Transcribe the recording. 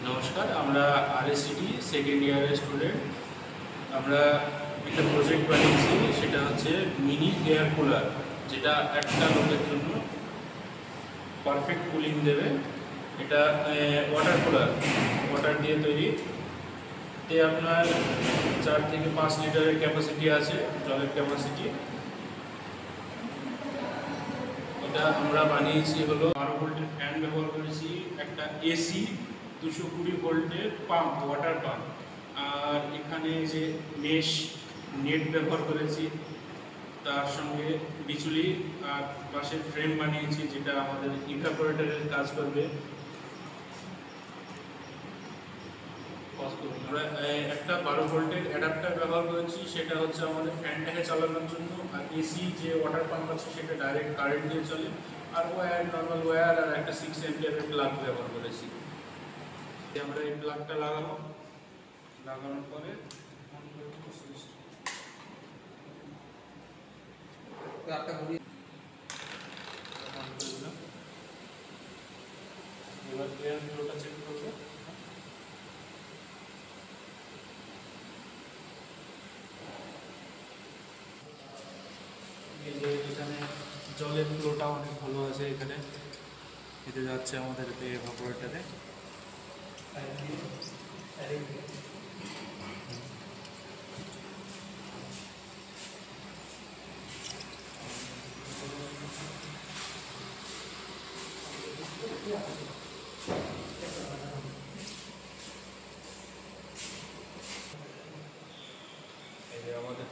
নমস্কার, আমরা আরএসসিটি সেকেন্ড ইয়ারের স্টুডেন্ট। আমরা একটা প্রজেক্ট বানিয়েছি, সেটা হচ্ছে মিনি এয়ার কুলার, যেটা একটা লোকের জন্য পারফেক্ট কুলিং দেবে। এটা ওয়াটার কুলার, ওয়াটার দিয়ে তৈরি। এতে আপনার 4 থেকে 5 লিটারের ক্যাপাসিটি আছে, জলের ক্যাপাসিটি। এটা আমরা বানিয়েছি হলো 12 ভোল্টের ফ্যান ব্যবহার করেছি, একটা এসি 220 ভোল্টের পাম্প, ওয়াটার পাম্প, আর এখানে যে মেশ নেট ব্যবহার করেছি, তার সঙ্গে বিচুলি আর পাশের ফ্রেম বানিয়েছি, যেটা আমাদের ইনকার্পোরেটরের কাজ করবে। আমরা একটা 12 ভোল্টের অ্যাডাপ্টার ব্যবহার করেছি, সেটা হচ্ছে আমাদের ফ্যানটাকে চালানোর জন্য। আর এসি যে ওয়াটার পাম্প আছে সেটা ডাইরেক্ট কারেন্ট দিয়ে চলে। আর ওয়্যার, নর্মাল ওয়্যার আর একটা 6 অ্যাম্পিয়ারের প্লাগ ব্যবহার করেছি। আমরা এই প্লাগটা লাগানোর পরে এবার এয়ার ফ্লোটা চেক করবো। এই যে এখানে জলের ফ্লোটা অনেক ভালো আছে, এখানে এতে যাচ্ছে আমাদের এভাপোরেটরে। এই যে আমাদের